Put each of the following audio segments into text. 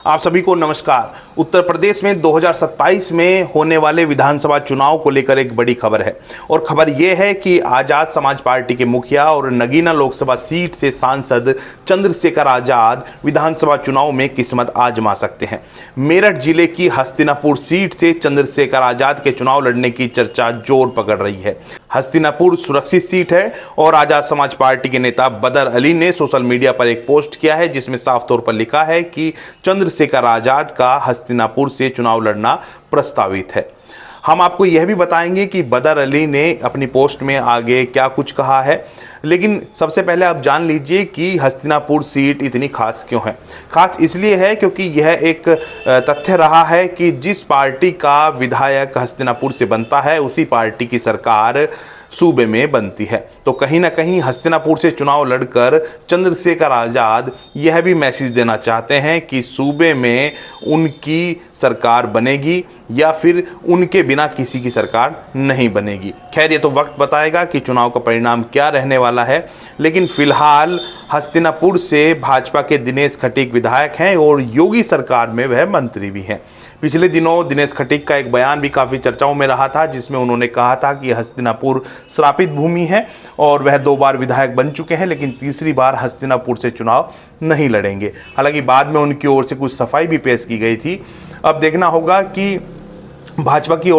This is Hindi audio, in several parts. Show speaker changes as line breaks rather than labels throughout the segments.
आप सभी को नमस्कार। उत्तर प्रदेश में 2027 में होने वाले विधानसभा चुनाव को लेकर एक बड़ी खबर है और खबर यह है कि आजाद समाज पार्टी के मुखिया और नगीना लोकसभा सीट से सांसद चंद्रशेखर आजाद विधानसभा चुनाव में किस्मत आजमा सकते हैं। मेरठ जिले की हस्तिनापुर सीट से चंद्रशेखर आजाद के चुनाव लड़ने की चर्चा जोर पकड़ रही है। हस्तिनापुर सुरक्षित सीट है और आजाद समाज पार्टी के नेता बदर अली ने सोशल मीडिया पर एक पोस्ट किया है जिसमें साफ तौर पर लिखा है कि चंद्रशेखर आजाद का हस्तिनापुर से चुनाव लड़ना प्रस्तावित है। हम आपको यह भी बताएंगे कि बदर अली ने अपनी पोस्ट में आगे क्या कुछ कहा है, लेकिन सबसे पहले आप जान लीजिए कि हस्तिनापुर सीट इतनी खास क्यों है। खास इसलिए है क्योंकि यह एक तथ्य रहा है कि जिस पार्टी का विधायक हस्तिनापुर से बनता है उसी पार्टी की सरकार सूबे में बनती है। तो कहीं ना कहीं हस्तिनापुर से चुनाव लड़कर चंद्रशेखर आजाद यह भी मैसेज देना चाहते हैं कि सूबे में उनकी सरकार बनेगी या फिर उनके बिना किसी की सरकार नहीं बनेगी। खैर, ये तो वक्त बताएगा कि चुनाव का परिणाम क्या रहने वाला है, लेकिन फिलहाल हस्तिनापुर से भाजपा के दिनेश खटीक विधायक हैं और योगी सरकार में वह मंत्री भी हैं। पिछले दिनों दिनेश खटीक का एक बयान भी काफ़ी चर्चाओं में रहा था जिसमें उन्होंने कहा था कि हस्तिनापुर श्रापित भूमि है और वह 2 बार विधायक बन चुके हैं, लेकिन तीसरी बार हस्तिनापुर से चुनाव नहीं लड़ेंगे। हालांकि बाद में उनकी ओर से कुछ सफाई भी पेश की गई थी। अब देखना होगा कि भाजपा की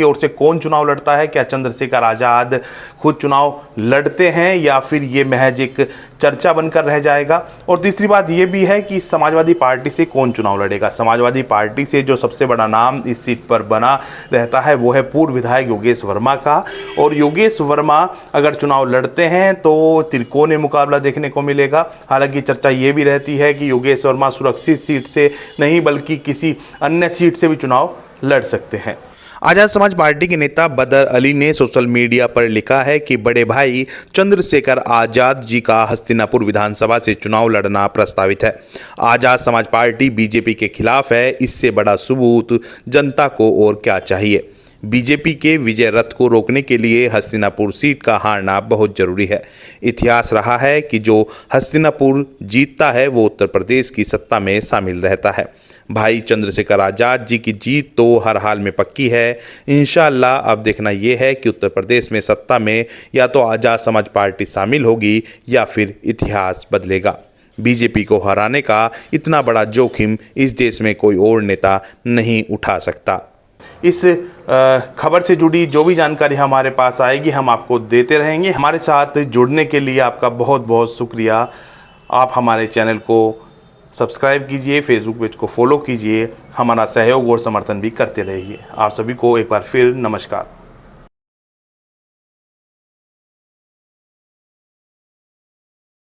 ओर से कौन चुनाव लड़ता है। क्या चंद्रशेखर आजाद खुद चुनाव लड़ते हैं या फिर ये महज एक चर्चा बनकर रह जाएगा। और तीसरी बात ये भी है कि समाजवादी पार्टी से कौन चुनाव लड़ेगा। समाजवादी पार्टी से जो सबसे बड़ा नाम इस सीट पर बना रहता है वो है पूर्व विधायक योगेश वर्मा का, और योगेश वर्मा अगर चुनाव लड़ते हैं तो त्रिकोणीय मुकाबला देखने को मिलेगा। हालांकि चर्चा ये भी रहती है कि योगेश वर्मा सुरक्षित सीट से नहीं बल्कि किसी अन्य सीट से भी चुनाव लड़ सकते हैं। आजाद समाज पार्टी के नेता बदर अली ने सोशल मीडिया पर लिखा है कि बड़े भाई चंद्रशेखर आजाद जी का हस्तिनापुर विधानसभा से चुनाव लड़ना प्रस्तावित है। आजाद समाज पार्टी बीजेपी के खिलाफ है, इससे बड़ा सबूत जनता को और क्या चाहिए। बीजेपी के विजय रथ को रोकने के लिए हस्तिनापुर सीट का हारना बहुत जरूरी है। इतिहास रहा है कि जो हस्तिनापुर जीतता है वो उत्तर प्रदेश की सत्ता में शामिल रहता है। भाई चंद्रशेखर आजाद जी की जीत तो हर हाल में पक्की है। इंशाअल्लाह अब देखना यह है कि उत्तर प्रदेश में सत्ता में या तो आजाद समाज पार्टी शामिल होगी या फिर इतिहास बदलेगा। बीजेपी को हराने का इतना बड़ा जोखिम इस देश में कोई और नेता नहीं उठा सकता। इस खबर से जुड़ी जो भी जानकारी हमारे पास आएगी हम आपको देते रहेंगे। हमारे साथ जुड़ने के लिए आपका बहुत बहुत शुक्रिया। आप हमारे चैनल को सब्सक्राइब कीजिए, फेसबुक पेज को फॉलो कीजिए, हमारा सहयोग और समर्थन भी करते रहिए। आप सभी को एक बार फिर नमस्कार।